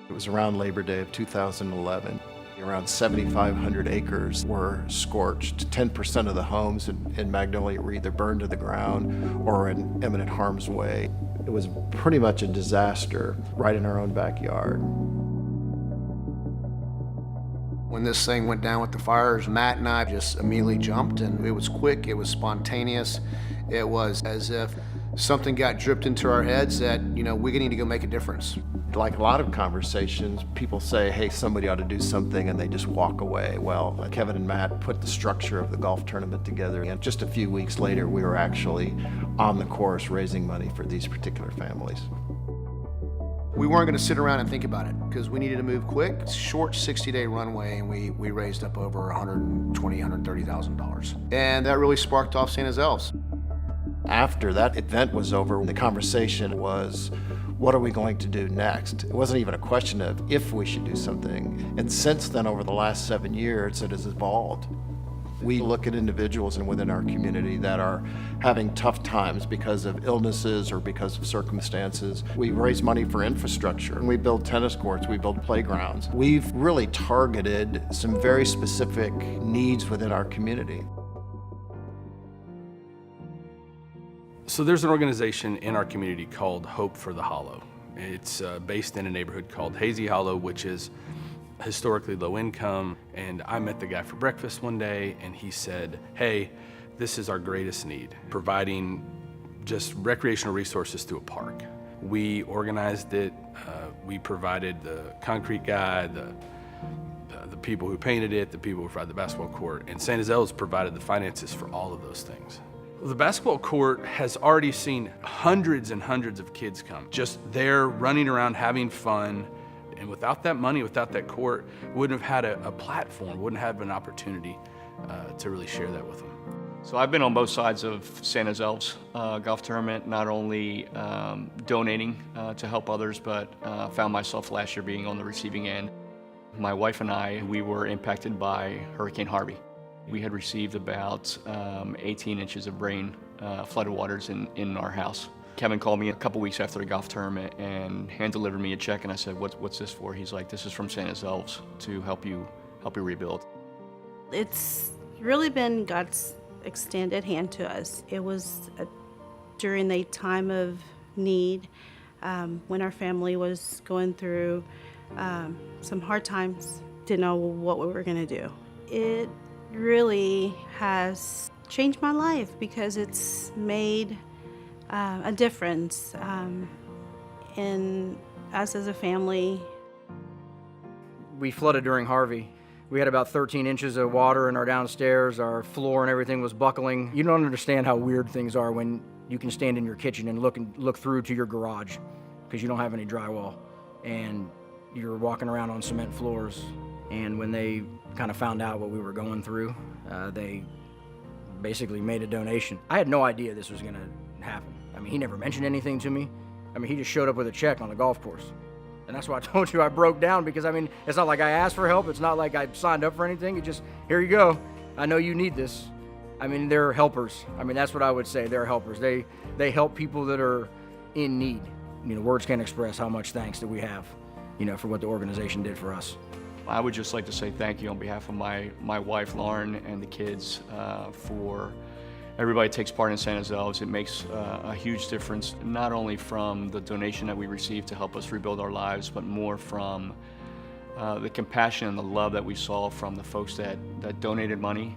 It was around Labor Day of 2011. Around 7,500 acres were scorched. 10% of the homes in Magnolia were either burned to the ground or in imminent harm's way. It was pretty much a disaster right in our own backyard. When this thing went down with the fires, Matt and I just immediately jumped, and it was quick, it was spontaneous. It was as if something got dripped into our heads that, we need to go make a difference. Like a lot of conversations, people say, hey, somebody ought to do something, and they just walk away. Well, Kevin and Matt put the structure of the golf tournament together, and just a few weeks later, we were actually on the course raising money for these particular families. We weren't going to sit around and think about it because we needed to move quick. Short 60-day runway, and we raised up over $120,000, $130,000. And that really sparked off Santa's Elves. After that event was over, the conversation was, what are we going to do next? It wasn't even a question of if we should do something. And since then, over the last 7 years, it has evolved. We look at individuals and within our community that are having tough times because of illnesses or because of circumstances. We raise money for infrastructure, and we build tennis courts, we build playgrounds. We've really targeted some very specific needs within our community. So there's an organization in our community called Hope for the Hollow. It's based in a neighborhood called Hazy Hollow, which is historically low income. And I met the guy for breakfast one day, and he said, hey, this is our greatest need, providing just recreational resources to a park. We organized it. We provided the concrete guy, the people who painted it, the people who provided the basketball court, and Santa's Elves provided the finances for all of those things. The basketball court has already seen hundreds and hundreds of kids come, just there running around having fun. And without that money, without that court, wouldn't have had a platform, wouldn't have an opportunity to really share that with them. So I've been on both sides of Santa's Elves golf tournament, not only donating to help others, but found myself last year being on the receiving end. My wife and I, we were impacted by Hurricane Harvey. We had received about 18 inches of rain, flooded waters in our house. Kevin called me a couple weeks after the golf tournament and hand-delivered me a check, and I said, what's this for? He's like, this is from Santa's Elves to help you rebuild. It's really been God's extended hand to us. It was during a time of need when our family was going through some hard times, didn't know what we were going to do. It really has changed my life because it's made a difference in us as a family. We flooded during Harvey. We had about 13 inches of water in our downstairs. Our floor and everything was buckling. You don't understand how weird things are when you can stand in your kitchen and look through to your garage because you don't have any drywall and you're walking around on cement floors. And when they kind of found out what we were going through, they basically made a donation. I had no idea this was gonna happen. I mean, he never mentioned anything to me. I mean, he just showed up with a check on the golf course. And that's why I told you I broke down, because I mean, it's not like I asked for help. It's not like I signed up for anything. It just, here you go. I know you need this. I mean, they're helpers. I mean, that's what I would say. They're helpers. They help people that are in need. You know, words can't express how much thanks that we have, you know, for what the organization did for us. I would just like to say thank you on behalf of my wife, Lauren, and the kids for everybody takes part in Santa's Elves. It makes a huge difference, not only from the donation that we receive to help us rebuild our lives, but more from the compassion and the love that we saw from the folks that donated money.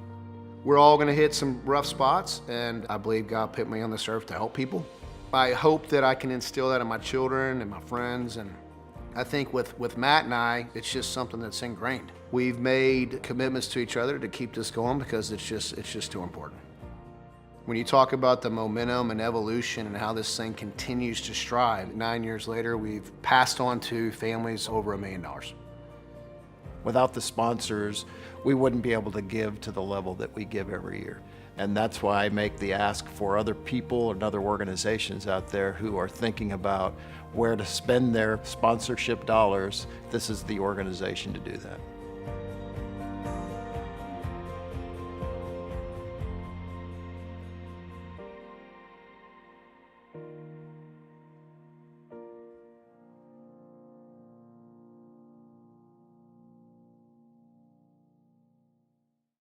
We're all going to hit some rough spots, and I believe God put me on this earth to help people. I hope that I can instill that in my children and my friends, and I think with Matt and I, it's just something that's ingrained. We've made commitments to each other to keep this going because it's just too important. When you talk about the momentum and evolution and how this thing continues to strive, 9 years later, we've passed on to families over $1 million. Without the sponsors, we wouldn't be able to give to the level that we give every year. And that's why I make the ask for other people and other organizations out there who are thinking about where to spend their sponsorship dollars. This is the organization to do that.